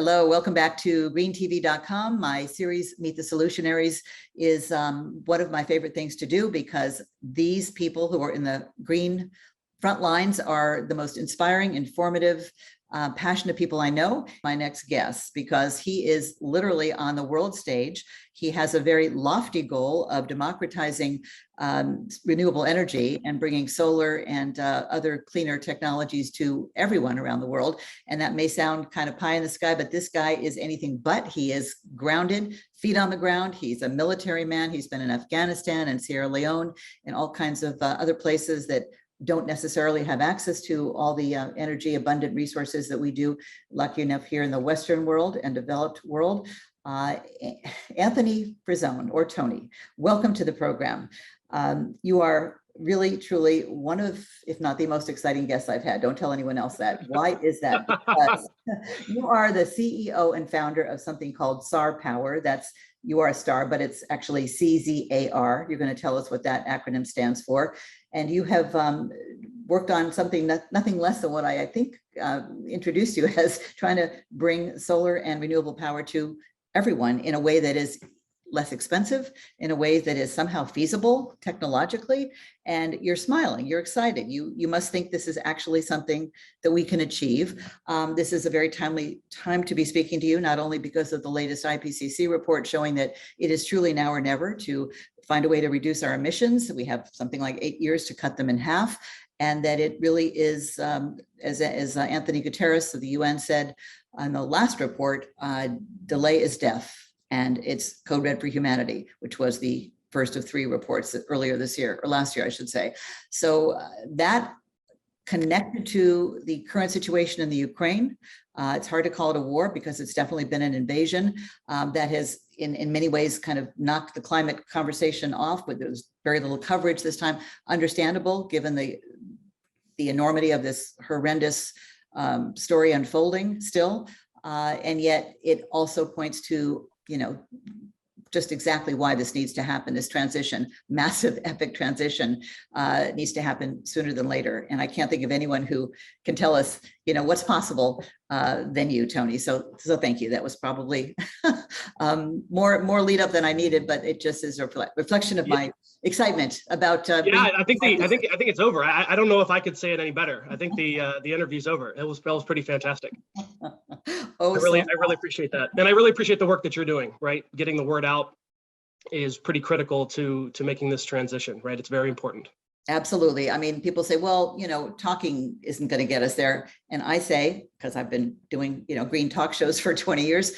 Hello, welcome back to greentv.com. My series, Meet the Solutionaries, is one of my favorite things to do because these people who are in the green front lines are the most inspiring, informative, passionate people I know. My next guest, because he is literally on the world stage. He has a very lofty goal of democratizing renewable energy and bringing solar and other cleaner technologies to everyone around the world. And that may sound kind of pie in the sky, but this guy is anything but. He is grounded, feet on the ground. He's a military man. He's been in Afghanistan and Sierra Leone and all kinds of other places that don't necessarily have access to all the energy abundant resources that we do, lucky enough here in the Western world and developed world. Anthony.Frisone, or Tony, welcome to the program. You are really, truly one of, if not the most exciting guests I've had. Don't tell anyone else that. Why is that? Because you are the CEO and founder of something called CZAR Power. You are a star, but it's actually CZAR. You're going to tell us what that acronym stands for. And you have worked on something, nothing less than what I think introduced you as, trying to bring solar and renewable power to everyone in a way that is less expensive, in a way that is somehow feasible technologically. And you're smiling, you're excited. You must think this is actually something that we can achieve. This is a very timely time to be speaking to you, not only because of the latest IPCC report showing that it is truly now or never to find a way to reduce our emissions. We have something like 8 years to cut them in half. And that it really is, as Anthony Guterres of the UN said on the last report, delay is death. And it's code red for humanity, which was the first of 3 reports earlier this year, or last year, I should say. So that connected to the current situation in the Ukraine. It's hard to call it a war because it's definitely been an invasion that has in many ways kind of knocked the climate conversation off, but there was very little coverage this time. Understandable, given the enormity of this horrendous story unfolding still. And yet it also points to, just exactly why this needs to happen. This transition, massive, epic transition, needs to happen sooner than later. And I can't think of anyone who can tell us, what's possible than you, Tony. So thank you. That was probably more lead up than I needed, but it just is a reflection of my excitement about. I think it's over. I don't know if I could say it any better. I think the interview's over. It was pretty fantastic. I really appreciate that, and I really appreciate the work that you're doing. Right, getting the word out is pretty critical to making this transition. Right, it's very important. Absolutely. I mean, people say, well, talking isn't going to get us there. And I say, because I've been doing, green talk shows for 20 years,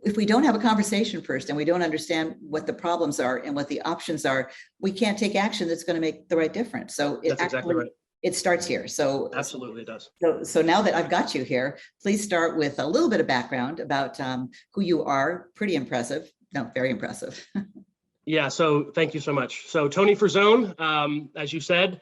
if we don't have a conversation first and we don't understand what the problems are and what the options are, we can't take action that's going to make the right difference. So that's exactly right. It starts here. So absolutely it does. So now that I've got you here, please start with a little bit of background about who you are. Pretty impressive. No, very impressive. Yeah, so thank you so much. So Tony.Frisone, as you said,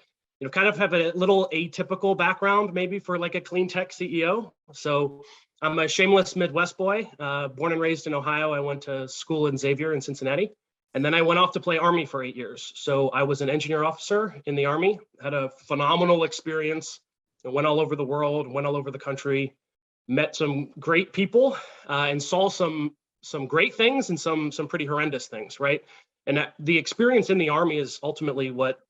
kind of have a little atypical background maybe for like a clean tech CEO. So I'm a shameless Midwest boy, born and raised in Ohio. I went to school in Xavier in Cincinnati, and then I went off to play Army for 8 years. So I was an engineer officer in the Army, had a phenomenal experience, went all over the world, went all over the country, met some great people, and saw some great things and some pretty horrendous things, right? And the experience in the Army is ultimately what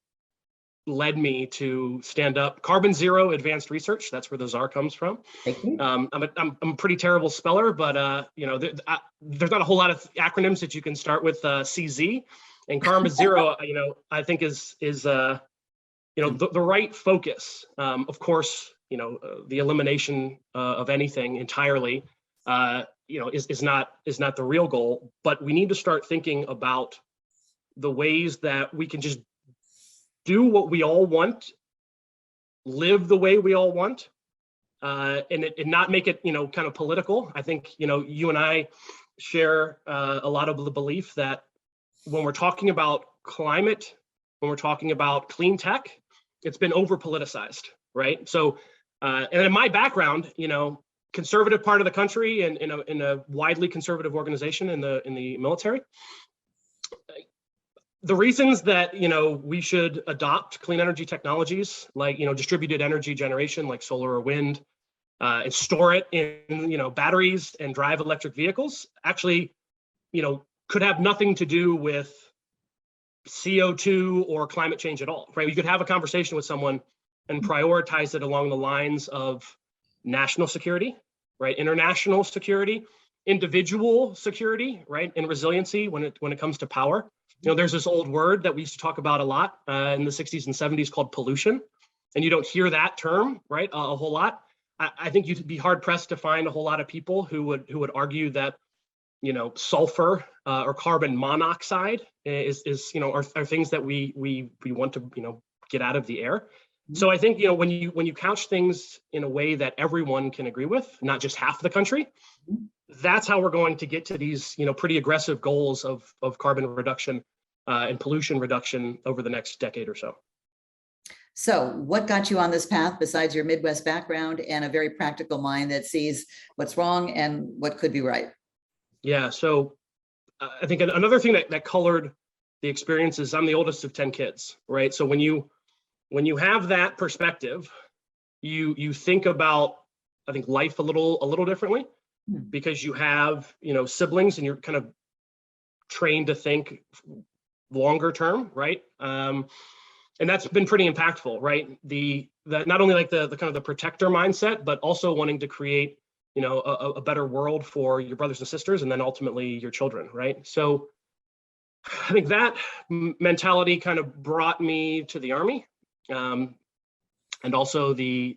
led me to stand up Carbon Zero Advanced Research. That's where the CZAR comes from. Thank you. I'm a pretty terrible speller, but there's not a whole lot of acronyms that you can start with CZ. And Carbon Zero, I think is the right focus. Of course, the elimination of anything entirely, is not the real goal. But we need to start thinking about the ways that we can just do what we all want, live the way we all want, and not make it, kind of political. I think, you and I share a lot of the belief that when we're talking about climate, when we're talking about clean tech, it's been over politicized, right? So, and in my background, conservative part of the country and in a widely conservative organization in the military. The reasons that we should adopt clean energy technologies like distributed energy generation like solar or wind, and store it in, batteries and drive electric vehicles actually, could have nothing to do with CO2 or climate change at all, right? You could have a conversation with someone and prioritize it along the lines of national security, right? International security, individual security, right? And resiliency when it comes to power. There's this old word that we used to talk about a lot in the 60s and 70s called pollution. And you don't hear that term, right? A whole lot. I think you'd be hard pressed to find a whole lot of people who would argue that, sulfur or carbon monoxide is are things that we want to, get out of the air. So I think, when you couch things in a way that everyone can agree with, not just half the country, that's how we're going to get to these, pretty aggressive goals of carbon reduction and pollution reduction over the next decade or so. So what got you on this path besides your Midwest background and a very practical mind that sees what's wrong and what could be right? Yeah, so I think another thing that colored the experience is I'm the oldest of 10 kids, right? So when you have that perspective, you think about, I think, life a little differently, because you have, siblings and you're kind of trained to think longer term, right? And that's been pretty impactful, right? That not only like the kind of the protector mindset, but also wanting to create, a better world for your brothers and sisters, and then ultimately your children, right? So I think that mentality kind of brought me to the Army, and also the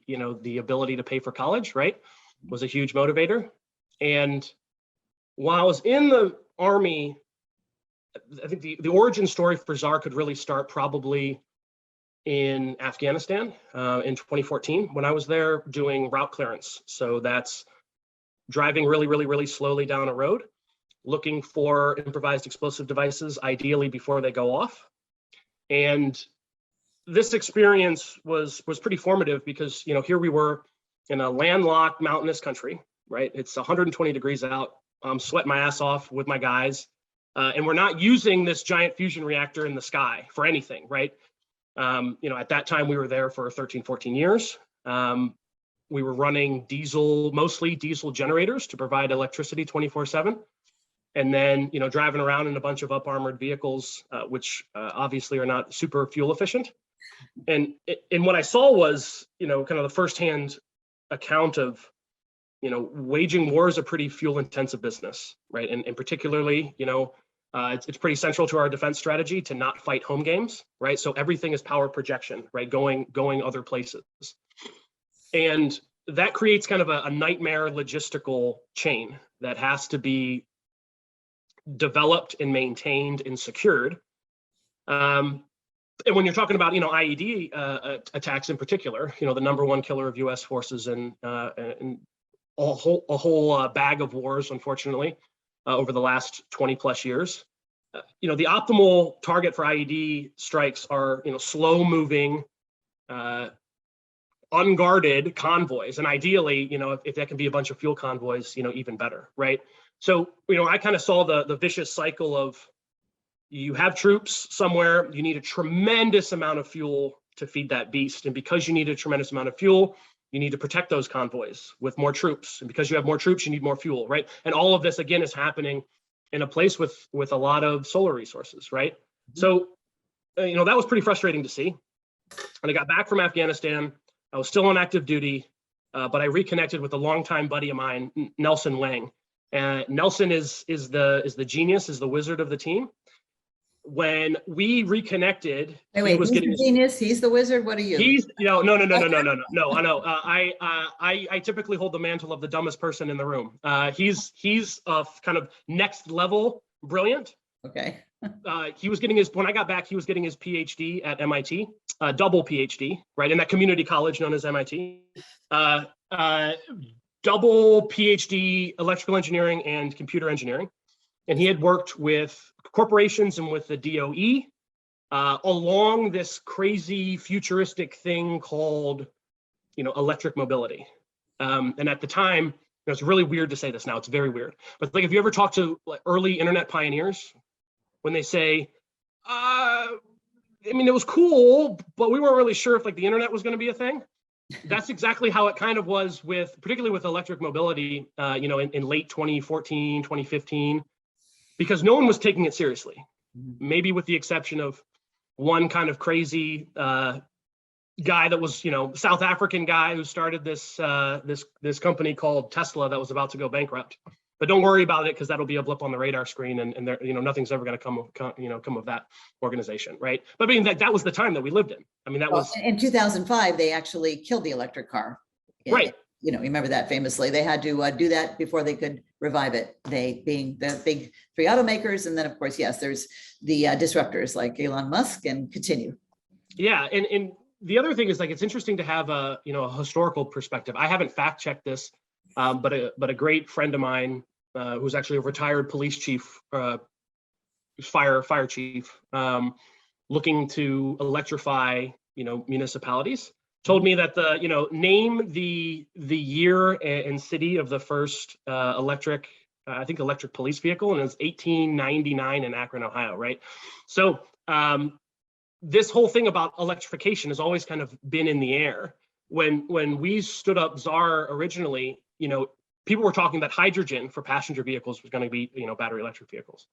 ability to pay for college, right, was a huge motivator. And while I was in the Army, I think the origin story for CZAR could really start probably in Afghanistan in 2014 when I was there doing route clearance. So that's driving really, really, really slowly down a road, looking for improvised explosive devices, ideally before they go off. And this experience was pretty formative because, here we were in a landlocked mountainous country, right? It's 120 degrees out. I'm sweating my ass off with my guys. And we're not using this giant fusion reactor in the sky for anything, right? At that time we were there for 13, 14 years. We were running mostly diesel generators to provide electricity 24/7. And then, driving around in a bunch of up-armored vehicles, which obviously are not super fuel efficient. And what I saw was, kind of the firsthand account of, waging war is a pretty fuel intensive business, right? And particularly, it's pretty central to our defense strategy to not fight home games, right? So everything is power projection, right? Going other places. And that creates kind of a nightmare logistical chain that has to be developed and maintained and secured. And when you're talking about, IED attacks in particular, the number one killer of U.S. forces and a whole bag of wars, unfortunately, over the last 20 plus years. The optimal target for IED strikes are, slow moving, unguarded convoys. And ideally, if that can be a bunch of fuel convoys, even better, right? So, I kind of saw the vicious cycle of, you have troops somewhere, you need a tremendous amount of fuel to feed that beast. And because you need a tremendous amount of fuel, you need to protect those convoys with more troops. And because you have more troops, you need more fuel, right? And all of this, again, is happening in a place with a lot of solar resources, right? So, that was pretty frustrating to see. And I got back from Afghanistan. I was still on active duty, but I reconnected with a longtime buddy of mine, Nelson Wang. And Nelson is the genius, is the wizard of the team. When we reconnected, wait, he was getting the genius. He's the wizard. What are you? He's no. I know. I typically hold the mantle of the dumbest person in the room. He's kind of next level brilliant. Okay. He was getting when I got back, he was getting his PhD at MIT, double PhD, right, in that community college known as MIT. Double PhD electrical engineering and computer engineering. And he had worked with corporations and with the DOE along this crazy futuristic thing called, electric mobility. And at the time, it's really weird to say this now, it's very weird. But like, if you ever talk to early internet pioneers, when they say, it was cool, but we weren't really sure if the internet was going to be a thing. that's exactly how it kind of was with, particularly with electric mobility, in late 2014, 2015, because no one was taking it seriously, maybe with the exception of one kind of crazy guy that was, South African guy who started this company called Tesla that was about to go bankrupt. But don't worry about it, because that'll be a blip on the radar screen, and there, nothing's ever going to come of that organization, right? But I mean, that was the time that we lived in. I mean, that was in 2005. They actually killed the electric car. right. Remember that famously. They had to do that before they could revive it. They being the big three automakers, and then of course, yes, there's the disruptors like Elon Musk and continue. Yeah, and the other thing is, like, it's interesting to have a historical perspective. I haven't fact checked this. But a great friend of mine, who's actually a retired police chief, fire chief, looking to electrify, municipalities, told me that name the year and city of the first electric police vehicle, and it was 1899 in Akron, Ohio, right? So this whole thing about electrification has always kind of been in the air. When we stood up CZAR originally, people were talking that hydrogen for passenger vehicles was going to be, battery electric vehicles.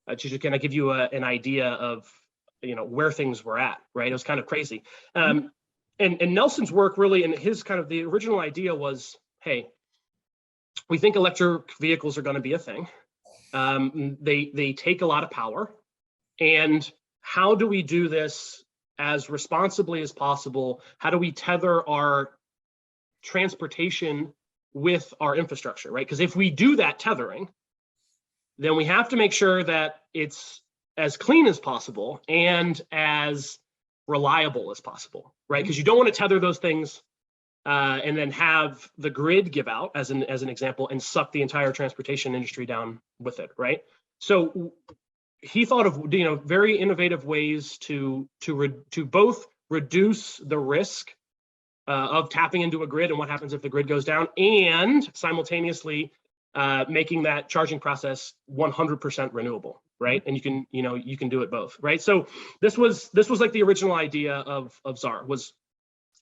To just kind of give you an idea of, where things were at, right? It was kind of crazy. And Nelson's work really, and his kind of the original idea was, hey, we think electric vehicles are going to be a thing. They take a lot of power, and how do we do this as responsibly as possible? How do we tether our transportation with our infrastructure, right? Because if we do that tethering, then we have to make sure that it's as clean as possible and as reliable as possible, right? Because you don't want to tether those things and then have the grid give out, as an example, and suck the entire transportation industry down with it, right? So he thought of very innovative ways to both reduce the risk of tapping into a grid and what happens if the grid goes down, and simultaneously making that charging process 100% renewable, right? And you can do it both, right? So this was like the original idea of CZAR, was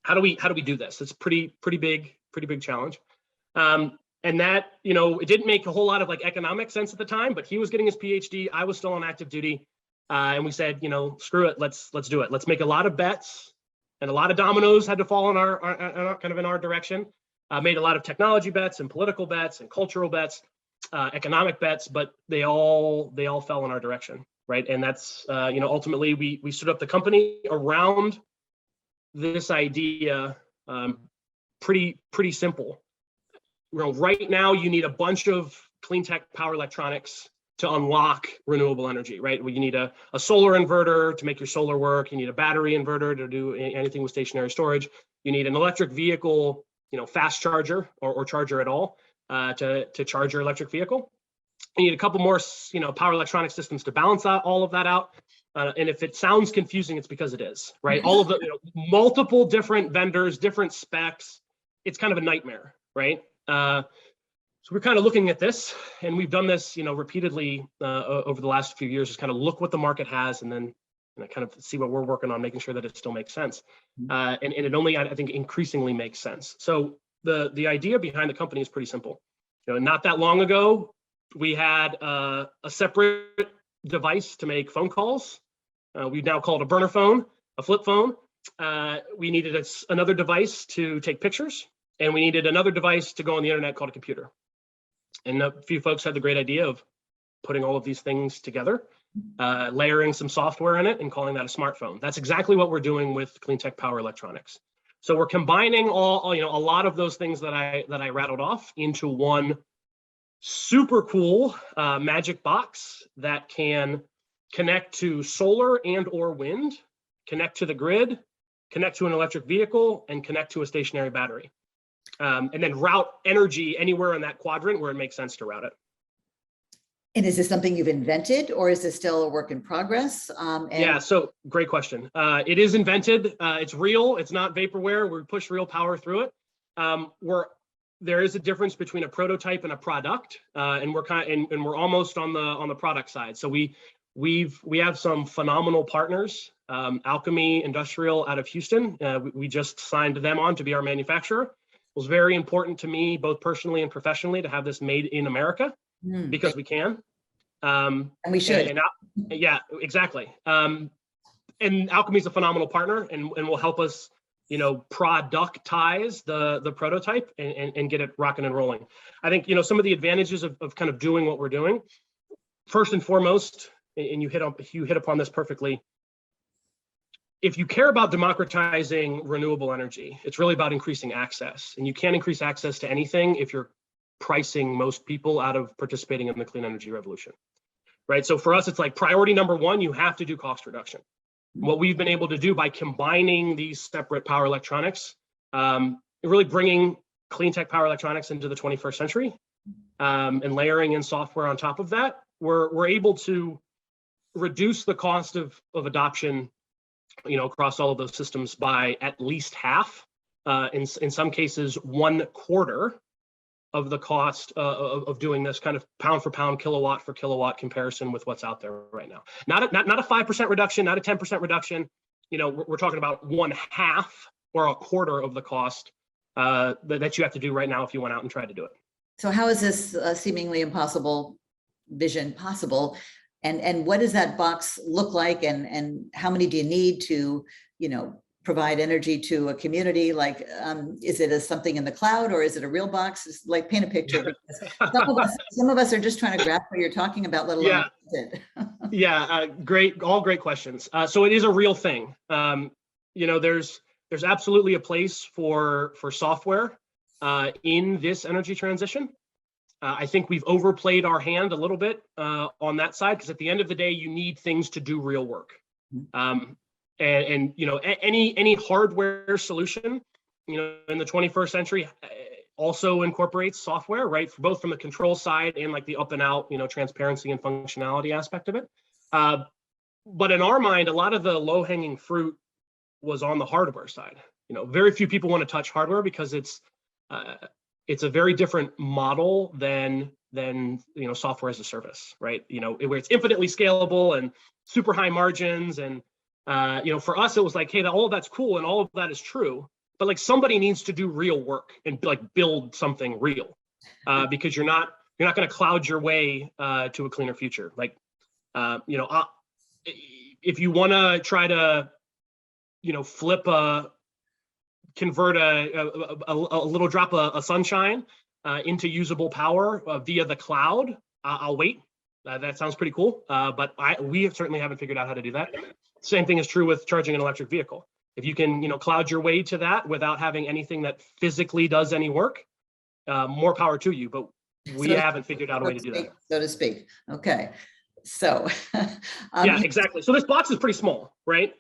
how do we do this? It's pretty big challenge. And that, it didn't make a whole lot of like economic sense at the time, but he was getting his PhD, I was still on active duty, and we said, screw it, let's do it. Let's make a lot of bets, and a lot of dominoes had to fall in our kind of in our direction. Made a lot of technology bets and political bets and cultural bets, economic bets, but they all fell in our direction, right? And that's ultimately we stood up the company around this idea. Pretty simple. Right now, you need a bunch of clean tech power electronics to unlock renewable energy, right? You need a solar inverter to make your solar work. You need a battery inverter to do anything with stationary storage. You need an electric vehicle, fast charger or charger at all to charge your electric vehicle. You need a couple more, power electronic systems to balance all of that out. And if it sounds confusing, it's because it is, right? All of the multiple different vendors, different specs. It's kind of a nightmare, right? So we're kind of looking at this, and we've done this, repeatedly over the last few years, just kind of look what the market has, and then kind of see what we're working on, making sure that it still makes sense. And it only, I think, increasingly makes sense. So the idea behind the company is pretty simple. Not that long ago, we had a separate device to make phone calls. We now call it a burner phone, a flip phone. We needed another device to take pictures, and we needed another device to go on the internet called a computer. And a few folks had the great idea of putting all of these things together, layering some software in it and calling that a smartphone. That's exactly what we're doing with clean tech power electronics. So we're combining all a lot of those things that I rattled off into one super cool magic box that can connect to solar and or wind, connect to the grid, connect to an electric vehicle, and connect to a stationary battery. And then route energy anywhere in that quadrant where it makes sense to route it. And is this something you've invented, or is this still a work in progress? Yeah, so great question. It is invented. It's real. It's not vaporware. We push real power through it. There is a difference between a prototype and a product, and we're almost on the product side. So we We have some phenomenal partners. Alchemy Industrial out of Houston. We just signed them on to be our manufacturer. It was very important to me, both personally and professionally, to have this made in America because we can. And we should. Yeah, exactly. And Alchemy is a phenomenal partner and will help us, productize the prototype and get it rocking and rolling. I think, some of the advantages of kind of doing what we're doing, first and foremost, and you hit upon this perfectly. If you care about democratizing renewable energy, it's really about increasing access. And you can't increase access to anything if you're pricing most people out of participating in the clean energy revolution, right? So for us, it's like priority number one, you have to do cost reduction. What we've been able to do by combining these separate power electronics, really bringing clean tech power electronics into the 21st century, and layering in software on top of that, we're able to reduce the cost of adoption, across all of those systems by at least half, in some cases 1/4 of the cost of doing this kind of pound for pound, kilowatt for kilowatt comparison with what's out there right now. Not a 5% reduction, not a 10% reduction. We're talking about 1/2 or 1/4 of the cost that you have to do right now if you went out and tried to do it. So how is this seemingly impossible vision possible? And what does that box look like? And how many do you need to, provide energy to a community? Like, is it something in the cloud or is it a real box? It's like, paint a picture. Because some of us are just trying to grasp what you're talking about, let alone it. Great, all great questions. So it is a real thing. There's absolutely a place for software in this energy transition. I think we've overplayed our hand a little bit on that side, because at the end of the day, you need things to do real work. Any hardware solution, in the 21st century also incorporates software, right? Both from the control side and like the up and out, transparency and functionality aspect of it. But in our mind, a lot of the low hanging fruit was on the hardware side. Very few people want to touch hardware because it's a very different model than software as a service, right? Where it's infinitely scalable and super high margins. And for us, it was like, hey, all of that's cool and all of that is true, but like somebody needs to do real work and like build something real, because you're not going to cloud your way to a cleaner future. Like, if you want to try to, convert a little drop of sunshine into usable power via the cloud, I'll wait. That sounds pretty cool, but we certainly haven't figured out how to do that. Same thing is true with charging an electric vehicle. If you can, cloud your way to that without having anything that physically does any work, more power to you. But we haven't figured out a way to do that, so to speak. Okay. So yeah, exactly. So this box is pretty small, right?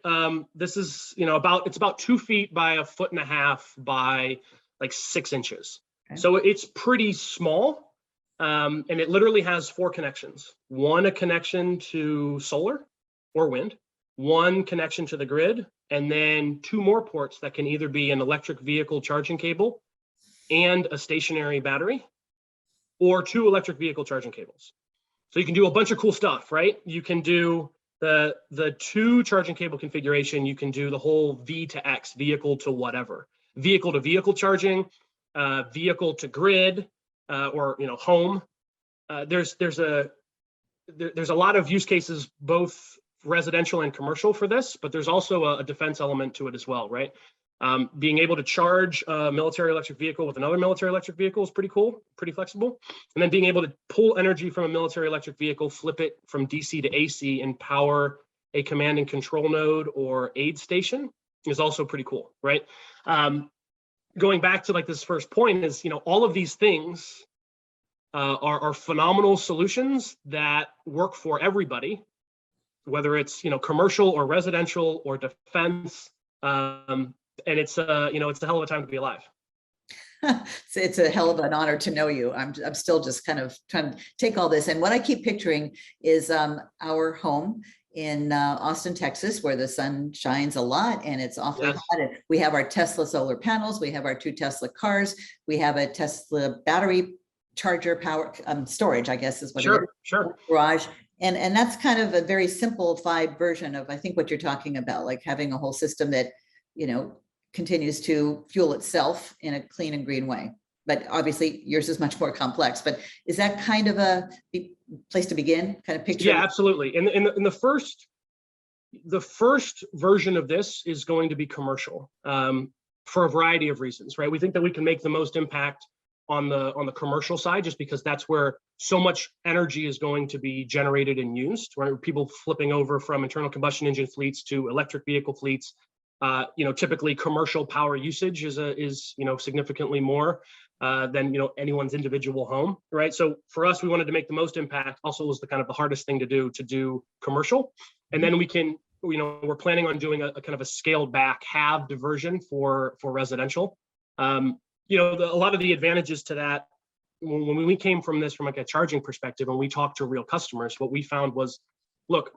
This is, it's about 2 feet by 1.5 feet by like 6 inches. Okay. So it's pretty small. And it literally has 4 connections. One, a connection to solar or wind, one connection to the grid, and then 2 more ports that can either be an electric vehicle charging cable and a stationary battery, or 2 electric vehicle charging cables. So you can do a bunch of cool stuff, right? You can do the 2 charging cable configuration. You can do the whole V to X, vehicle to whatever, vehicle to vehicle charging, vehicle to grid, or home. There's a lot of use cases, both residential and commercial for this, but there's also a defense element to it as well, right? Being able to charge a military electric vehicle with another military electric vehicle is pretty cool, pretty flexible. And then being able to pull energy from a military electric vehicle, flip it from DC to AC and power a command and control node or aid station is also pretty cool, right? Going back to like this first point is, all of these things are phenomenal solutions that work for everybody, whether it's, commercial or residential or defense. And it's it's a hell of a time to be alive. It's a hell of an honor to know you. I'm still just kind of trying to take all this. And what I keep picturing is our home in Austin, Texas, where the sun shines a lot and it's awfully hot. And we have our Tesla solar panels. We have our 2 Tesla cars. We have a Tesla battery charger power storage, I guess is what it is. Sure. Garage. And that's kind of a very simplified version of, I think, what you're talking about, like having a whole system that, continues to fuel itself in a clean and green way. But obviously yours is much more complex, but is that kind of a place to begin, kind of picture? Yeah, absolutely. And the first version of this is going to be commercial, for a variety of reasons, right? We think that we can make the most impact on the commercial side, just because that's where so much energy is going to be generated and used, right? People flipping over from internal combustion engine fleets to electric vehicle fleets. Typically commercial power usage is significantly more than anyone's individual home, right? So for us, we wanted to make the most impact. Also, was the kind of the hardest thing to do commercial, and then we can, we're planning on doing a kind of a scaled back halved version for residential. A lot of the advantages to that, when we came from this from like a charging perspective, and we talked to real customers, what we found was, look,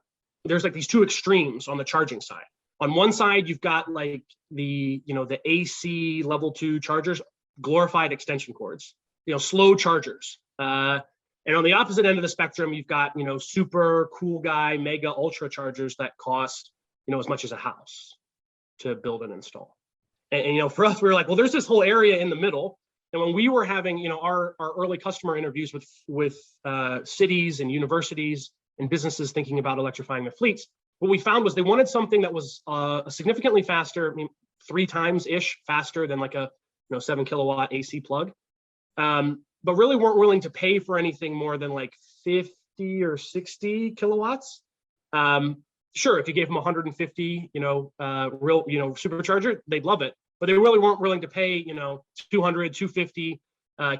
there's like these two extremes on the charging side. On one side, you've got like the AC level 2 chargers, glorified extension cords, slow chargers. And on the opposite end of the spectrum, you've got, super cool guy, mega ultra chargers that cost, as much as a house to build and install. And for us, we were like, well, there's this whole area in the middle. And when we were having, our early customer interviews with cities and universities and businesses thinking about electrifying their fleets, what we found was they wanted something that was significantly faster, 3 times ish faster than like a 7 kilowatt AC plug, but really weren't willing to pay for anything more than like 50 or 60 kilowatts. Sure, if you gave them 150, real, supercharger, they'd love it, but they really weren't willing to pay, 200, 250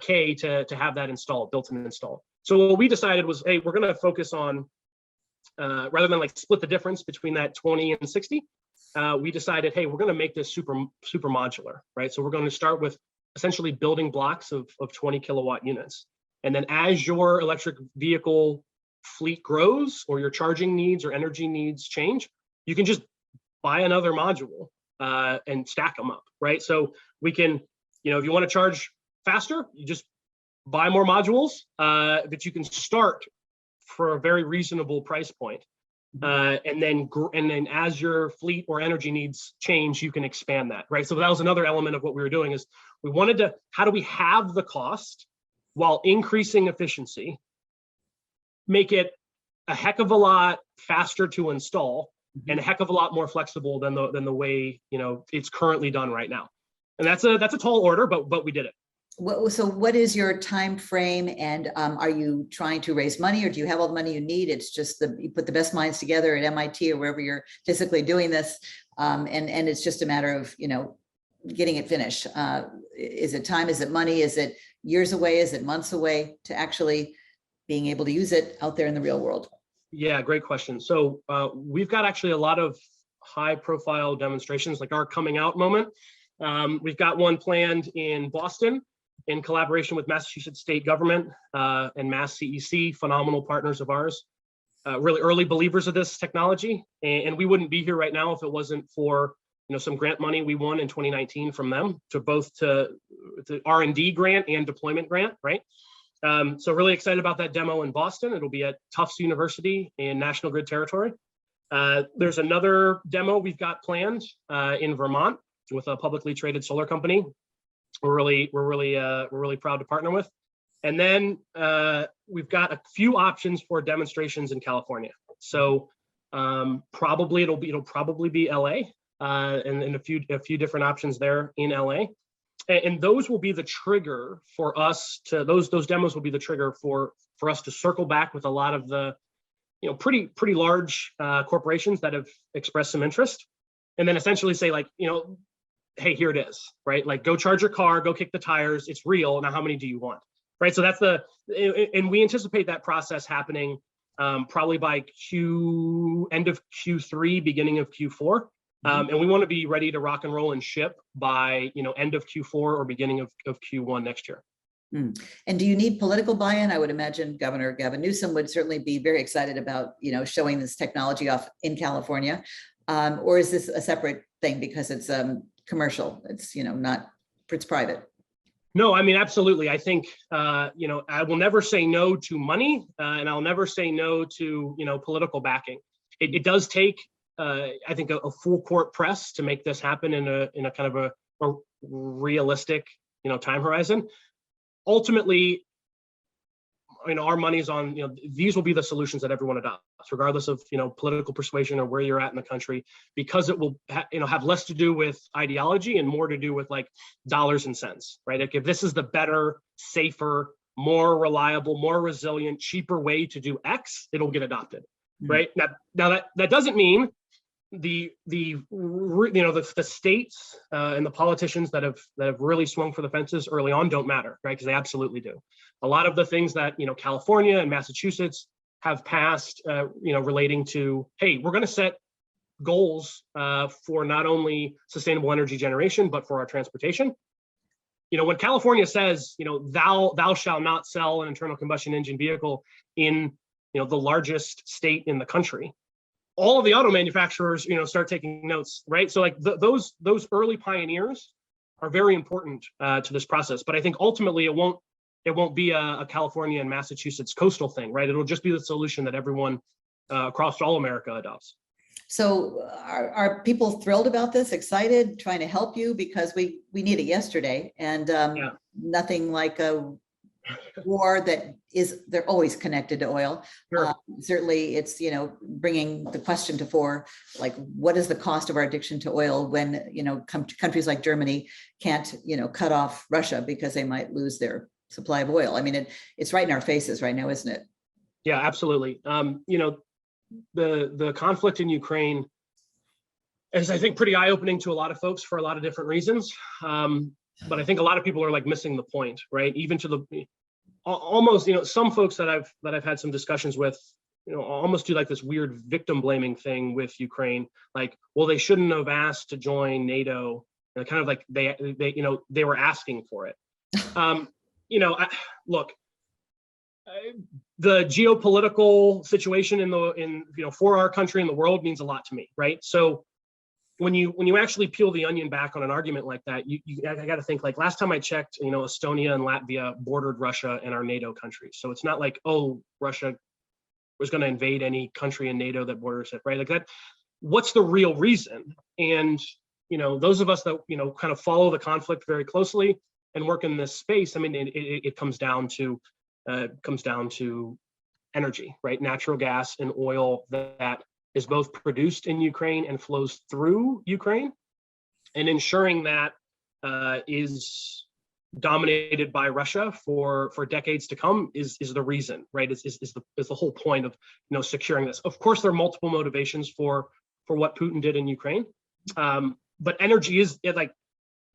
K to have that installed, built and installed. So what we decided was, hey, we're going to focus on, rather than like split the difference between that 20 and 60, we decided, hey, we're going to make this super modular, right? So we're going to start with essentially building blocks of 20 kilowatt units. And then as your electric vehicle fleet grows, or your charging needs or energy needs change, you can just buy another module and stack them up, right? So we can, if you want to charge faster, you just buy more modules that you can start for a very reasonable price point. And then as your fleet or energy needs change, you can expand that, right? So that was another element of what we were doing, is we wanted to, how do we have the cost while increasing efficiency, make it a heck of a lot faster to install and a heck of a lot more flexible than the way, it's currently done right now. And that's a tall order, but we did it. So what is your time frame, and are you trying to raise money, or do you have all the money you need? It's just you put the best minds together at MIT or wherever you're physically doing this, and it's just a matter of getting it finished. Is it time? Is it money? Is it years away? Is it months away to actually being able to use it out there in the real world? Yeah, great question. So we've got actually a lot of high profile demonstrations, like our coming out moment. We've got one planned in Boston, in collaboration with Massachusetts state government and Mass CEC, phenomenal partners of ours, really early believers of this technology. And we wouldn't be here right now if it wasn't for some grant money we won in 2019 from them, to both to R&D grant and deployment grant, right? So really excited about that demo in Boston. It'll be at Tufts University in National Grid territory. There's another demo we've got planned in Vermont with a publicly traded solar company. We're really proud to partner with. And then we've got a few options for demonstrations in California. So probably it'll probably be LA, and a few different options there in LA. And those will be the trigger for us to, those demos will be the trigger for us to circle back with a lot of the pretty large corporations that have expressed some interest, and then essentially say, like, hey, here it is, right? Like, go charge your car, go kick the tires. It's real. Now, how many do you want? Right. So that's and we anticipate that process happening probably by end of Q3, beginning of Q4. And we want to be ready to rock and roll and ship by, end of Q4 or beginning of Q1 next year. And do you need political buy-in? I would imagine Governor Gavin Newsom would certainly be very excited about, showing this technology off in California. Or is this a separate thing because it's commercial? It's, it's private. No, I mean, absolutely. I think, I will never say no to money, and I'll never say no to, political backing. It does take, I think, a full court press to make this happen in a kind of a realistic, time horizon. Ultimately, our money's on, these will be the solutions that everyone adopts, regardless of, political persuasion or where you're at in the country, because it will, have less to do with ideology and more to do with like dollars and cents, right? Like if this is the better, safer, more reliable, more resilient, cheaper way to do X, it'll get adopted, right? Now that doesn't mean the states and the politicians that have really swung for the fences early on don't matter, right? Because they absolutely do. A lot of the things that California and Massachusetts have passed, relating to, hey, we're going to set goals for not only sustainable energy generation but for our transportation. When California says, thou shalt not sell an internal combustion engine vehicle in the largest state in the country, all of the auto manufacturers, start taking notes, right? So like those early pioneers are very important to this process. But I think ultimately it won't be a California and Massachusetts coastal thing, right? It'll just be the solution that everyone across all America adopts. So are people thrilled about this, excited, trying to help you? Because we need it yesterday, and nothing like a war they're always connected to oil. Sure. Certainly it's, bringing the question to fore, like what is the cost of our addiction to oil when, countries like Germany can't, cut off Russia because they might lose their supply of oil. I mean, it's right in our faces right now, isn't it? Yeah, absolutely. The conflict in Ukraine is, I think, pretty eye-opening to a lot of folks for a lot of different reasons. But I think a lot of people are like missing the point, right? Even to the almost, some folks that I've had some discussions with, almost do like this weird victim blaming thing with Ukraine. Like, well, they shouldn't have asked to join NATO. And kind of like they were asking for it. Look, the geopolitical situation for our country and the world means a lot to me, right? So when you actually peel the onion back on an argument like that, I got to think, like, last time I checked, Estonia and Latvia bordered Russia and our NATO countries. So it's not like, oh, Russia was going to invade any country in NATO that borders it, right? Like that. What's the real reason? And those of us that kind of follow the conflict very closely and work in this space, I mean, it comes down to energy, right? Natural gas and oil that is both produced in Ukraine and flows through Ukraine, and ensuring that is dominated by Russia for decades to come is the reason, right? Is the whole point of securing this. Of course, there are multiple motivations for what Putin did in Ukraine, but energy is like,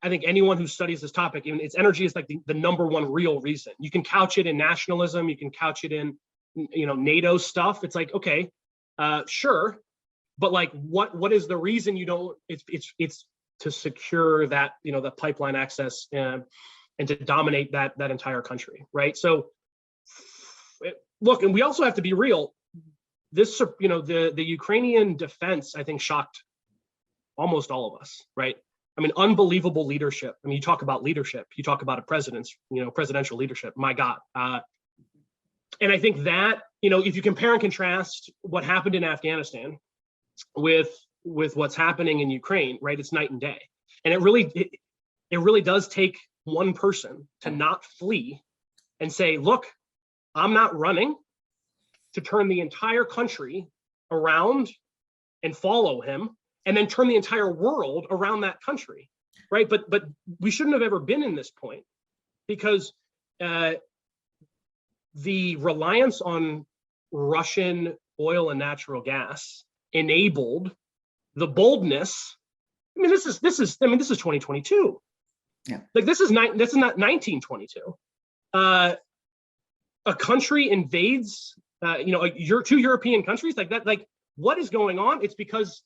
I think anyone who studies this topic, even its energy is like the number one real reason. You can couch it in nationalism, you can couch it in NATO stuff. It's like, okay, sure, but like what is the reason you don't? It's to secure that the pipeline access and to dominate that entire country, right? So look, and we also have to be real. This the Ukrainian defense, I think, shocked almost all of us, right? I mean, unbelievable leadership. I mean, you talk about leadership, you talk about a presidential leadership. My God. And I think that, if you compare and contrast what happened in Afghanistan with what's happening in Ukraine, right, it's night and day. And it really does take one person to not flee and say, look, I'm not running, to turn the entire country around and follow him, and then turn the entire world around that country, right? But we shouldn't have ever been in this point, because the reliance on Russian oil and natural gas enabled the boldness. I mean, this is 2022. Yeah. Like this is not 1922. A country invades, two European countries like that. Like, what is going on? It's because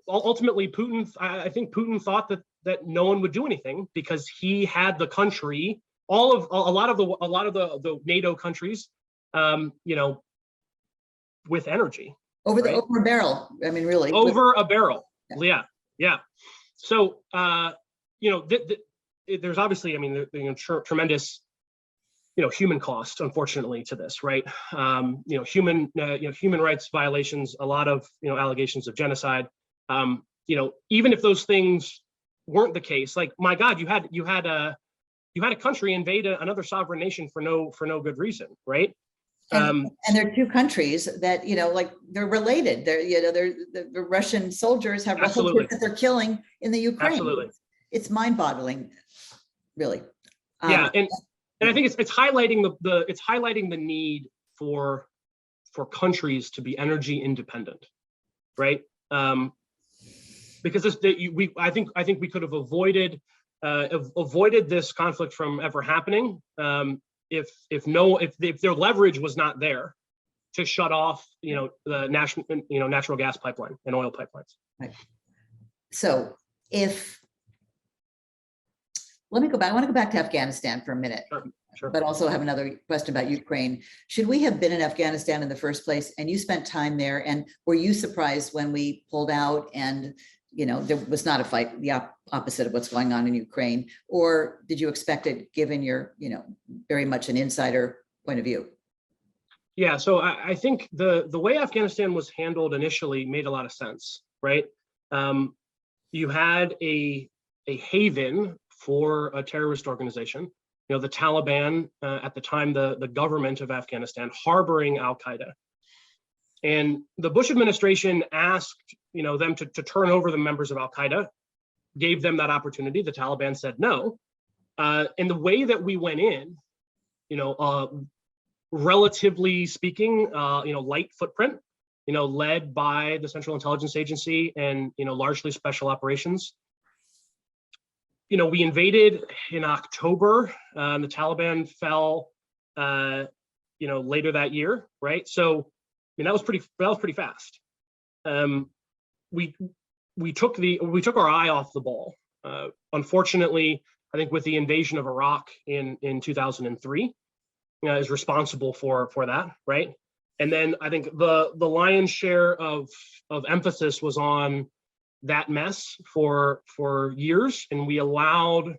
ultimately Putin. I think Putin thought that no one would do anything because he had the country. A lot of the NATO countries, with energy over a barrel. I mean, really over a barrel. Yeah. So there's obviously, I mean, tremendous, human cost, unfortunately, to this, right? Human rights violations, a lot of, allegations of genocide. Even if those things weren't the case, like, my God, you had a country invade another sovereign nation for no good reason, right? And they're two countries that, like, they're related. The Russian soldiers have relatives that they're killing in the Ukraine. Absolutely. It's mind-boggling, really. Yeah, and I think it's highlighting the need for countries to be energy independent, right? Because I think we could have avoided this conflict from ever happening if their leverage was not there to shut off the natural gas pipeline and oil pipelines. Right. So let me go back. I want to go back to Afghanistan for a minute. Sure. But also have another question about Ukraine. Should we have been in Afghanistan in the first place? And you spent time there, and were you surprised when we pulled out and there was not a fight, the opposite of what's going on in Ukraine? Or did you expect it, given your, very much an insider point of view? Yeah, so I think the way Afghanistan was handled initially made a lot of sense, right? You had a haven for a terrorist organization, the Taliban, at the time, the government of Afghanistan, harboring Al-Qaeda. And the Bush administration asked, them to turn over the members of Al-Qaeda, gave them that opportunity. The Taliban said no. And the way that we went in, relatively speaking, light footprint, led by the Central Intelligence Agency and, largely special operations. We invaded in October. The Taliban fell, later that year, right? So, that was pretty fast. We took our eye off the ball. Unfortunately, I think with the invasion of Iraq in 2003, is responsible for that, right? And then I think the lion's share of emphasis was on that mess for years, and we allowed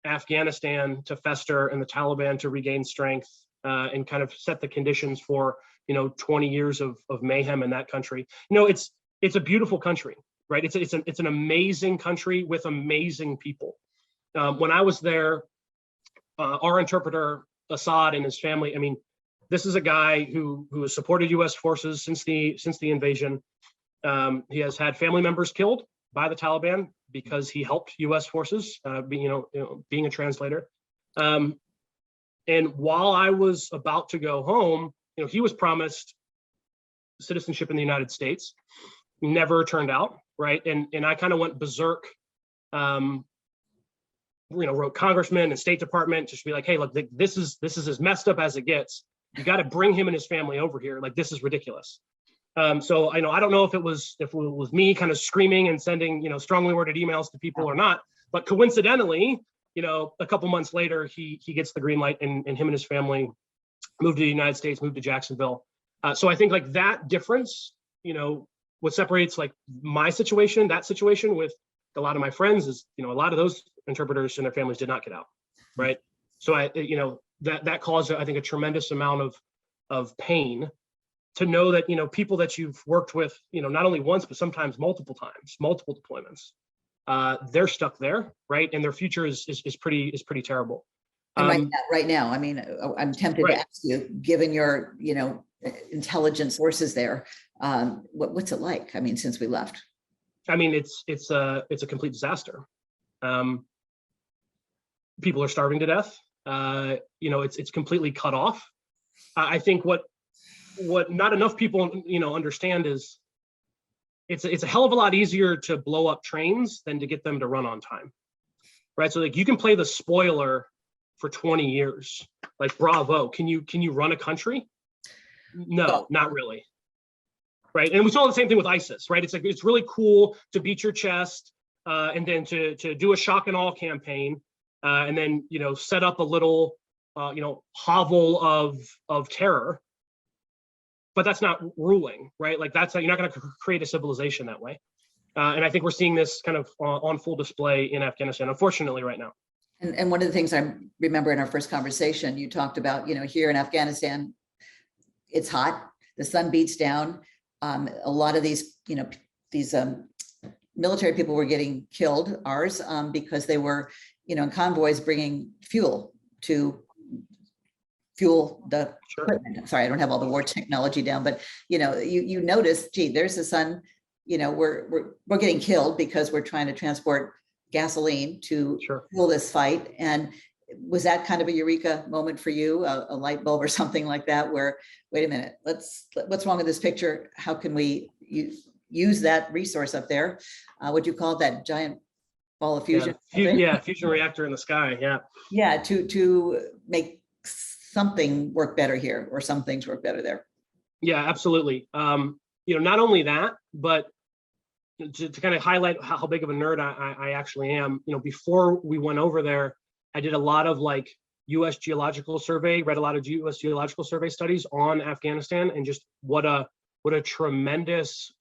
Afghanistan to fester and the Taliban to regain strength, and kind of set the conditions for 20 years of mayhem in that country. It's a beautiful country, right? It's an amazing country with amazing people. When I was there, our interpreter Assad and his family, I mean, this is a guy who has supported U.S. forces since the invasion. He has had family members killed by the Taliban because he helped U.S. forces, being a translator. And while I was about to go home, he was promised citizenship in the United States. Never turned out, right? And I kind of went berserk. Wrote congressman and State Department just to be like, hey, look, this is as messed up as it gets. You got to bring him and his family over here. Like, this is ridiculous. So I don't know if it was me kind of screaming and sending strongly worded emails to people or not, but coincidentally, a couple months later, he gets the green light, and him and his family moved to the United States, moved to Jacksonville. So I think like that difference, what separates like my situation, that situation with a lot of my friends is, a lot of those interpreters and their families did not get out, right? So that caused, I think, a tremendous amount of pain to know that, people that you've worked with, not only once, but sometimes multiple times, multiple deployments, they're stuck there, right? And their future is pretty terrible. And right now, I mean, I'm tempted to ask you, given your, intelligence sources there, what's it like? I mean, since we left? I mean, it's a complete disaster. People are starving to death. It's completely cut off. I think what not enough people understand is it's a hell of a lot easier to blow up trains than to get them to run on time, right? So like you can play the spoiler for 20 years, like bravo. Can you run a country? No, not really. Right, and we saw the same thing with ISIS, right? It's like it's really cool to beat your chest, and then to do a shock and awe campaign, and then set up a little hovel of terror, but that's not ruling, right? Like you're not going to create a civilization that way. And I think we're seeing this kind of on full display in Afghanistan, unfortunately, right now. And one of the things I remember in our first conversation, you talked about, here in Afghanistan, it's hot, the sun beats down. A lot of these, these military people were getting killed, ours, because they were, in convoys bringing fuel to fuel the equipment. Sorry, I don't have all the war technology down, but you notice, gee, there's the sun. We're getting killed because we're trying to transport gasoline to fuel this fight. And was that kind of a eureka moment for you, a light bulb or something like that, where, wait a minute, what's wrong with this picture? How can we use that resource up there? What do you call that giant ball of fusion? Fusion reactor in the sky. Yeah, to make something work better here, or some things work better there. Yeah, absolutely. Not only that, but to kind of highlight how big of a nerd I actually am, before we went over there, I did a lot of U.S. Geological Survey, read a lot of U.S. Geological Survey studies on Afghanistan, and just what a tremendous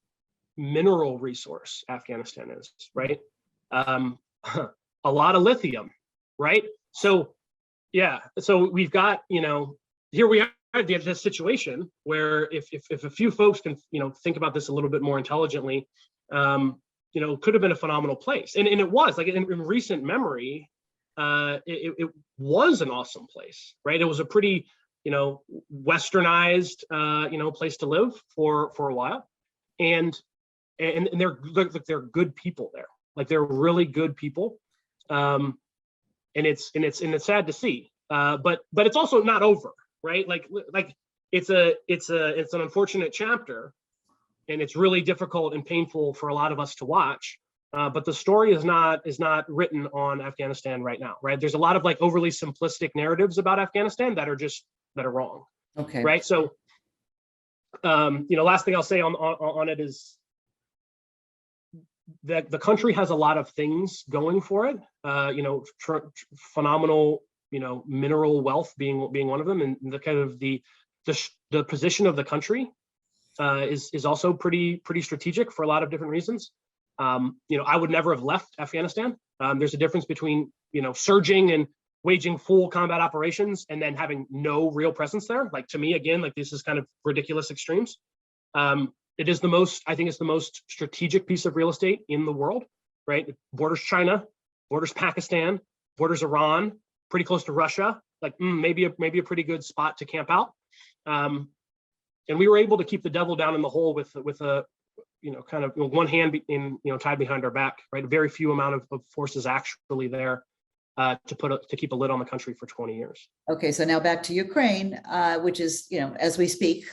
mineral resource Afghanistan is, right? A lot of lithium, right? So, so we've got, here we are at this situation where if a few folks can, think about this a little bit more intelligently, could have been a phenomenal place. And it was, in recent memory, it was an awesome place, right? It was a pretty, westernized, place to live for a while. And they're good people there. They're really good people. And it's sad to see. But it's also not over, right? It's an unfortunate chapter, and it's really difficult and painful for a lot of us to watch. But the story is not written on Afghanistan right now, right? There's a lot of overly simplistic narratives about Afghanistan that are wrong. Okay. Right. So, last thing I'll say on it is that the country has a lot of things going for it. Phenomenal, mineral wealth being one of them, and the kind of the position of the country is also pretty strategic for a lot of different reasons. I would never have left Afghanistan. There's a difference between, surging and waging full combat operations and then having no real presence there. To me, again, this is kind of ridiculous extremes. It is I think it's the most strategic piece of real estate in the world, right? It borders China, borders Pakistan, borders Iran, pretty close to Russia, maybe a pretty good spot to camp out. And we were able to keep the devil down in the hole with a, kind of one hand tied behind our back, right? A very few amount of forces actually there to keep a lid on the country for 20 years. Okay, so now back to Ukraine, which is, as we speak,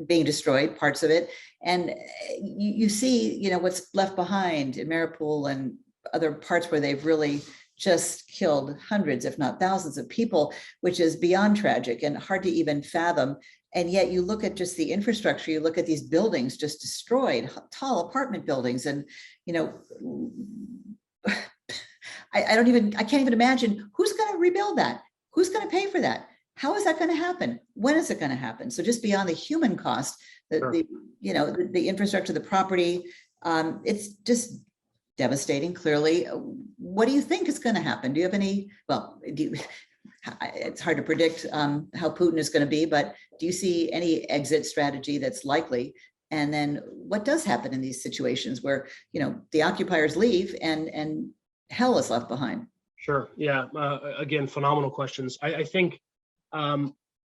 being destroyed, parts of it. And you see, what's left behind in Mariupol and other parts where they've really just killed hundreds, if not thousands of people, which is beyond tragic and hard to even fathom. And yet you look at just the infrastructure, you look at these buildings just destroyed, tall apartment buildings. And, I can't even imagine who's going to rebuild that. Who's going to pay for that? How is that going to happen? When is it going to happen? So just beyond the human cost, the infrastructure, the property, it's just devastating, clearly. What do you think is going to happen? Do you have any, it's hard to predict how Putin is going to be, but do you see any exit strategy that's likely? And then what does happen in these situations where, the occupiers leave and hell is left behind? Sure. Yeah. Again, phenomenal questions. I think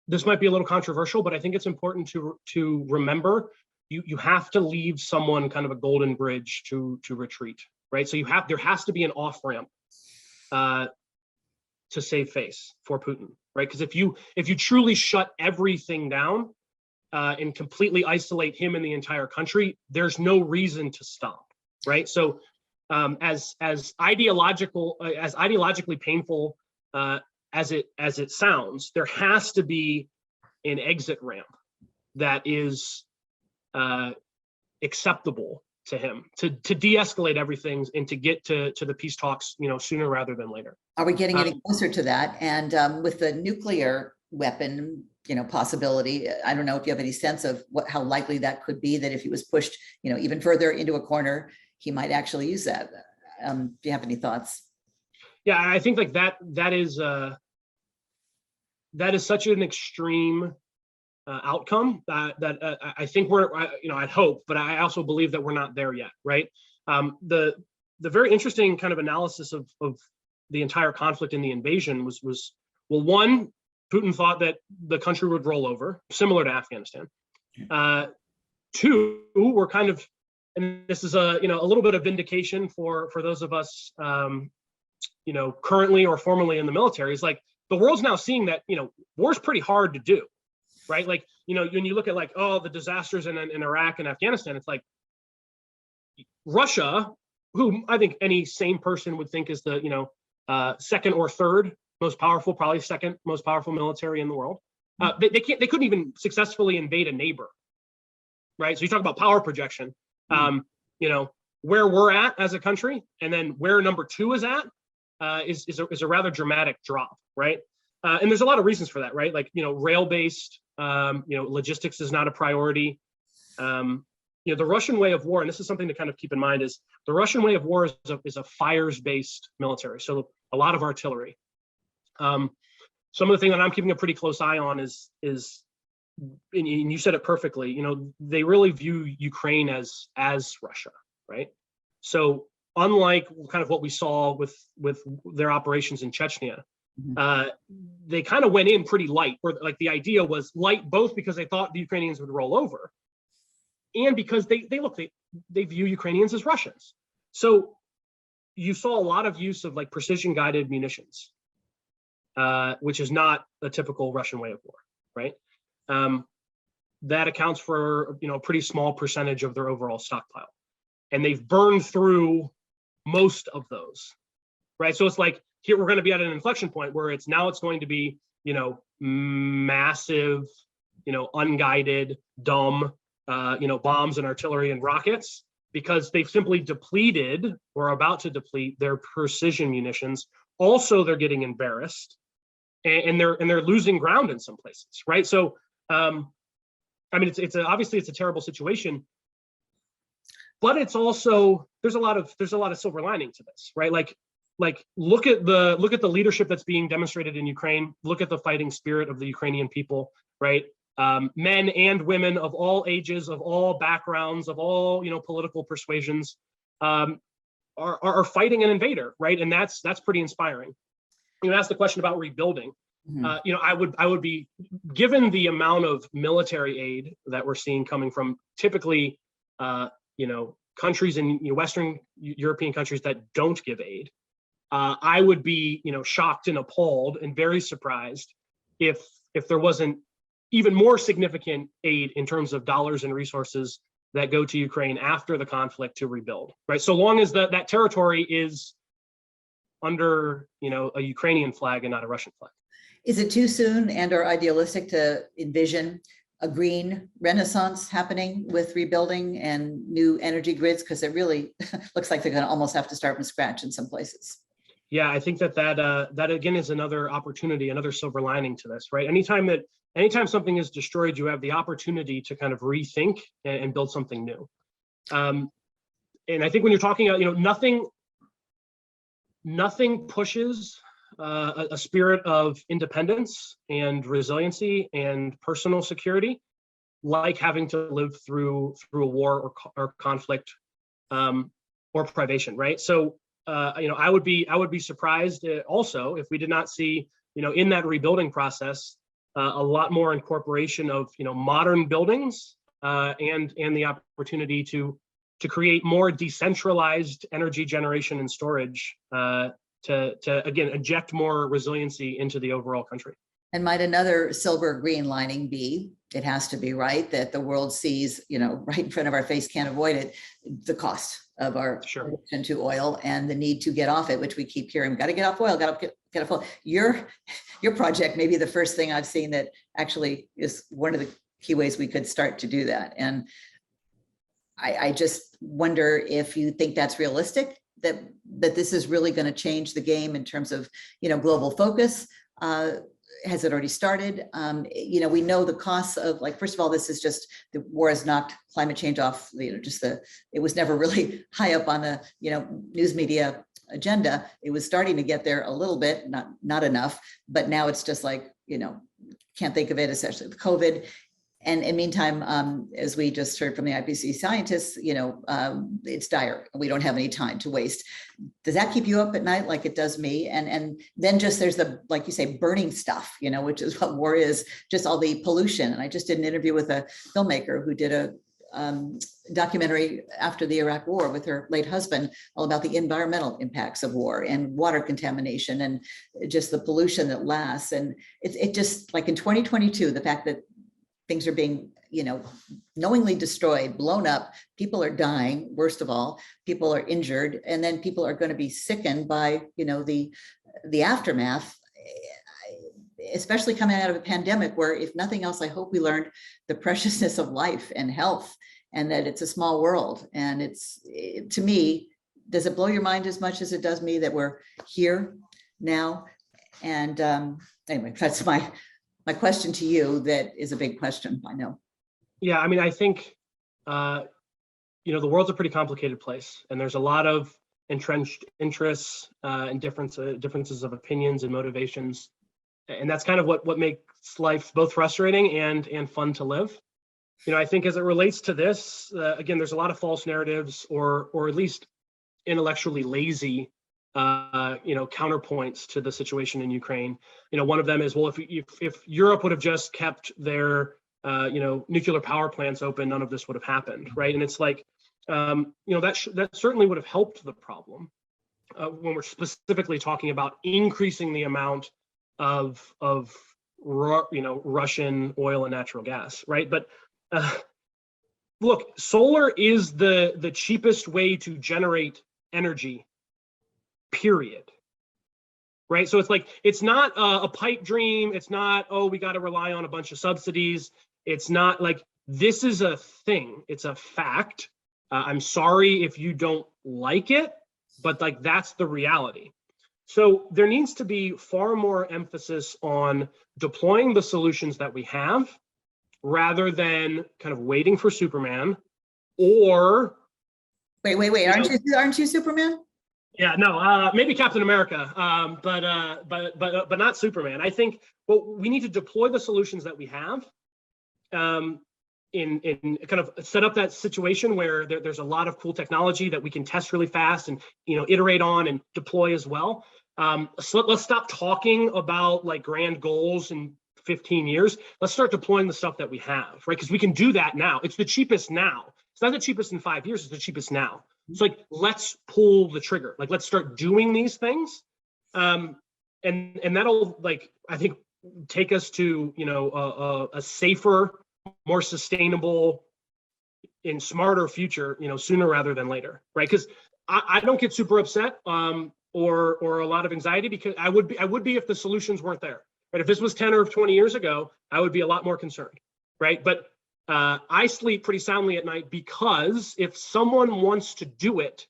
this might be a little controversial, but I think it's important to remember you have to leave someone kind of a golden bridge to retreat, right? So there has to be an off ramp to save face for Putin, right? Because if you truly shut everything down and completely isolate him and the entire country, there's no reason to stop, right? So as ideologically painful as it sounds, there has to be an exit ramp that is acceptable to him to de-escalate everything and to get to the peace talks, sooner rather than later. Are we getting any closer to that? And with the nuclear weapon, possibility, I don't know if you have any sense of how likely that could be, that if he was pushed, even further into a corner, he might actually use that. Do you have any thoughts? Yeah, I think like that is such an extreme outcome that I think I'd hope, but I also believe that we're not there yet, right? The very interesting kind of analysis of the entire conflict and the invasion was well, one, Putin thought that the country would roll over, similar to Afghanistan. Two, we're kind of, and this is a little bit of vindication for those of us currently or formerly in the military, is like the world's now seeing that war's pretty hard to do, right? Like when you look at like, oh, the disasters in Iraq and Afghanistan, it's like Russia, who I think any sane person would think is the second or third most powerful, probably second most powerful military in the world. They couldn't even successfully invade a neighbor, right? So you talk about power projection. Where we're at as a country, and then where number two is at, is a rather dramatic drop, right? And there's a lot of reasons for that, right? Like rail-based, logistics is not a priority. The Russian way of war, and this is something to kind of keep in mind, is the Russian way of war is a fires-based military. So a lot of artillery. Some of the thing that I'm keeping a pretty close eye on is and you said it perfectly, they really view Ukraine as Russia, right? So unlike kind of what we saw with their operations in Chechnya, they kind of went in pretty light, where like the idea was light, both because they thought the Ukrainians would roll over, and because they view Ukrainians as Russians. So you saw a lot of use of like precision guided munitions, which is not a typical Russian way of war, right? That accounts for a pretty small percentage of their overall stockpile, and they've burned through most of those, right? So it's like here we're going to be at an inflection point where it's going to be massive, unguided, dumb, bombs and artillery and rockets, because they've simply depleted or are about to deplete their precision munitions. Also, they're getting embarrassed, and they're losing ground in some places, right? So obviously it's a terrible situation, but it's also there's a lot of silver lining to this, right? Like look at the leadership that's being demonstrated in Ukraine. Look at the fighting spirit of the Ukrainian people, right? Men and women of all ages, of all backgrounds, of all political persuasions, are fighting an invader, right? And that's pretty inspiring. You asked the question about rebuilding. I would be, given the amount of military aid that we're seeing coming from typically, countries in Western European countries that don't give aid, I would be, shocked and appalled and very surprised if there wasn't even more significant aid in terms of dollars and resources that go to Ukraine after the conflict to rebuild, right? So long as that territory is under, a Ukrainian flag and not a Russian flag. Is it too soon and or idealistic to envision a green renaissance happening with rebuilding and new energy grids? Because it really looks like they're going to almost have to start from scratch in some places. Yeah, I think that again is another opportunity, another silver lining to this, right? Anytime something is destroyed, you have the opportunity to kind of rethink and build something new. And I think when you're talking about, nothing pushes a spirit of independence and resiliency and personal security like having to live through a war or conflict or privation, right? So I would be surprised also if we did not see in that rebuilding process a lot more incorporation of modern buildings and the opportunity to create more decentralized energy generation and storage to again inject more resiliency into the overall country. And might another silver green lining be, it has to be, right, that the world sees, right in front of our face, can't avoid it, the cost of our addiction to oil and the need to get off it, which we keep hearing, got to get off oil, got to get off oil. Your project may be the first thing I've seen that actually is one of the key ways we could start to do that. And I just wonder if you think that's realistic, that this is really going to change the game in terms of, global focus. has it already started? We know the costs of, like, first of all, this is just, the war has knocked climate change off, it was never really high up on the, news media agenda. It was starting to get there a little bit, not enough, but now it's just like, can't think of it, especially with COVID. And in meantime, as we just heard from the IPCC scientists, it's dire. We don't have any time to waste. Does that keep you up at night like it does me? And then just there's the, like you say, burning stuff, which is what war is, just all the pollution. And I just did an interview with a filmmaker who did a documentary after the Iraq War with her late husband, all about the environmental impacts of war and water contamination and just the pollution that lasts. And it just, like in 2022, the fact that things are being, knowingly destroyed, blown up, people are dying, worst of all, people are injured, and then people are going to be sickened by, the aftermath, especially coming out of a pandemic where, if nothing else, I hope we learned the preciousness of life and health, and that it's a small world. And to me, does it blow your mind as much as it does me that we're here now? And anyway, that's my question to you. That is a big question, I know. Yeah, I mean, I think, the world's a pretty complicated place, and there's a lot of entrenched interests and differences of opinions and motivations. And that's kind of what makes life both frustrating and fun to live. I think as it relates to this, again, there's a lot of false narratives or at least intellectually lazy counterpoints to the situation in Ukraine. One of them is, well, if Europe would have just kept their nuclear power plants open, none of this would have happened, right? And it's like, that certainly would have helped the problem when we're specifically talking about increasing the amount of Russian oil and natural gas, right? But look, solar is the cheapest way to generate energy, period. Right? So it's like, it's not a pipe dream. It's not, oh, we got to rely on a bunch of subsidies. It's not like, this is a thing. It's a fact. I'm sorry if you don't like it, but like, that's the reality. So there needs to be far more emphasis on deploying the solutions that we have rather than kind of waiting for Superman or. Wait, aren't you Superman? Yeah, no, maybe Captain America, but not Superman. I think we need to deploy the solutions that we have in kind of set up that situation where there's a lot of cool technology that we can test really fast and iterate on and deploy as well. So let's stop talking about like grand goals in 15 years. Let's start deploying the stuff that we have, right? Because we can do that now. It's the cheapest now. It's not the cheapest in 5 years. It's the cheapest now. It's like, let's pull the trigger. Like, let's start doing these things. And that'll, like, I think, take us to, a safer, more sustainable and smarter future, sooner rather than later, right? Because I don't get super upset or a lot of anxiety, because I would be if the solutions weren't there, right? If this was 10 or 20 years ago, I would be a lot more concerned, right? But I sleep pretty soundly at night because if someone wants to do it,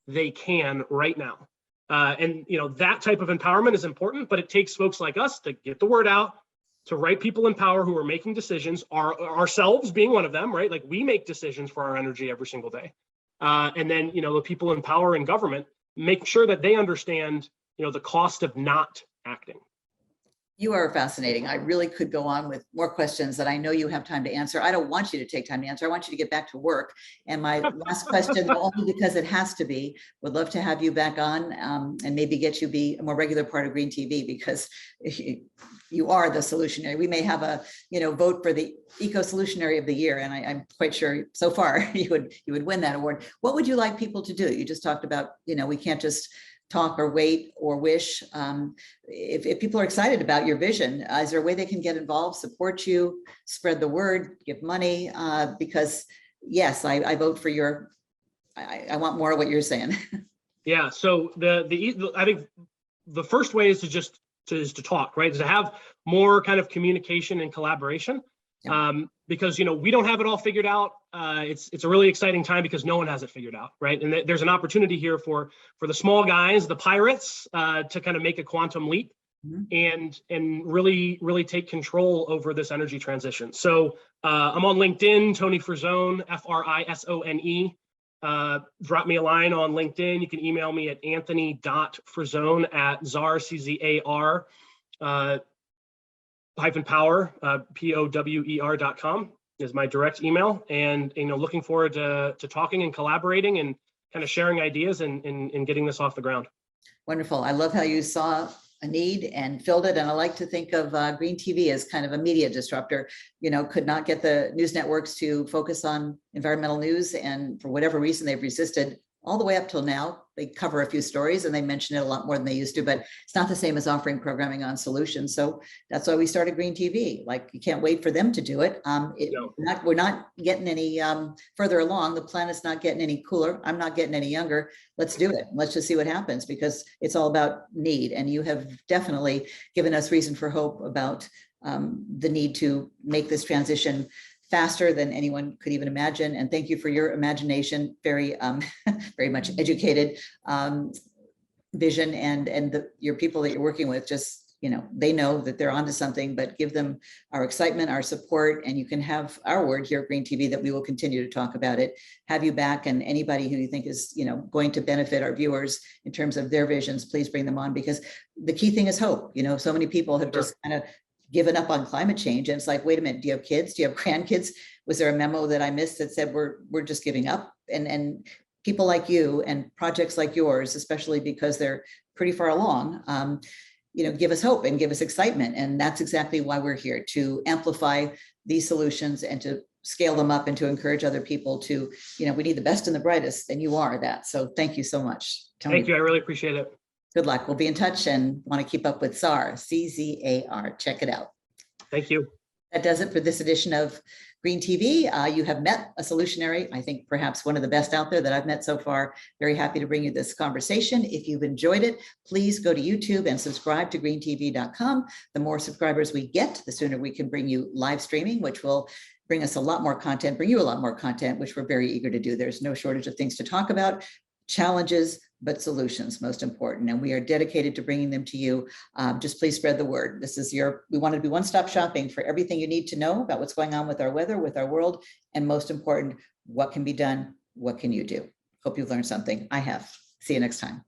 they can right now. And that type of empowerment is important, but it takes folks like us to get the word out, to right people in power who are making decisions, ourselves being one of them, right? Like, we make decisions for our energy every single day. And then, the people in power and government, make sure that they understand, the cost of not acting. You are fascinating. I really could go on with more questions that I know you have time to answer. I don't want you to take time to answer. I want you to get back to work. And my last question, only because it has to be, would love to have you back on and maybe get you be a more regular part of Green TV, because you are the solutionary. We may have a vote for the Eco Solutionary of the Year, and I'm quite sure so far you would win that award. What would you like people to do? You just talked about we can't just talk or wait or wish. If people are excited about your vision, is there a way they can get involved, support you, spread the word, give money? Because yes, I vote for your. I want more of what you're saying. Yeah. So I think the first way is to talk, right? Is to have more kind of communication and collaboration. Yeah. Because we don't have it all figured out. It's a really exciting time because no one has it figured out, right? And there's an opportunity here for the small guys, the pirates, to kind of make a quantum leap and really take control over this energy transition. So I'm on LinkedIn, Tony.Frisone, F-R-I-S-O-N-E. Drop me a line on LinkedIn. You can email me at Anthony.Frisone at CZAR, C-Z-A-R, -power, POWER.com is my direct email. And, looking forward to talking and collaborating and kind of sharing ideas and getting this off the ground. Wonderful. I love how you saw a need and filled it. And I like to think of Green TV as kind of a media disruptor, could not get the news networks to focus on environmental news. And for whatever reason, they've resisted all the way up till now. They cover a few stories and they mention it a lot more than they used to, but it's not the same as offering programming on solutions. So that's why we started Green TV. Like, you can't wait for them to do it. We're not getting any further along. The planet's not getting any cooler. I'm not getting any younger. Let's do it. Let's just see what happens, because it's all about need. And you have definitely given us reason for hope about the need to make this transition faster than anyone could even imagine. And thank you for your imagination, very, very much educated vision, and your people that you're working with, just, they know that they're onto something, but give them our excitement, our support, and you can have our word here at Green TV that we will continue to talk about it, have you back, and anybody who you think is, going to benefit our viewers in terms of their visions, please bring them on, because the key thing is hope. So many people have just kind of given up on climate change. And it's like, wait a minute, do you have kids? Do you have grandkids? Was there a memo that I missed that said we're just giving up? And people like you and projects like yours, especially because they're pretty far along, give us hope and give us excitement. And that's exactly why we're here, to amplify these solutions and to scale them up and to encourage other people to, we need the best and the brightest, and you are that. So thank you so much, Tony. Thank you. I really appreciate it. Good luck. We'll be in touch and want to keep up with CZAR, C-Z-A-R. Check it out. Thank you. That does it for this edition of Green TV. You have met a solutionary, I think perhaps one of the best out there that I've met so far. Very happy to bring you this conversation. If you've enjoyed it, please go to YouTube and subscribe to greentv.com. The more subscribers we get, the sooner we can bring you live streaming, which will bring us a lot more content, bring you a lot more content, which we're very eager to do. There's no shortage of things to talk about, challenges, but solutions most important. And we are dedicated to bringing them to you. Just please spread the word. This is we want to be one-stop shopping for everything you need to know about what's going on with our weather, with our world, and most important, what can be done? What can you do? Hope you've learned something. I have. See you next time.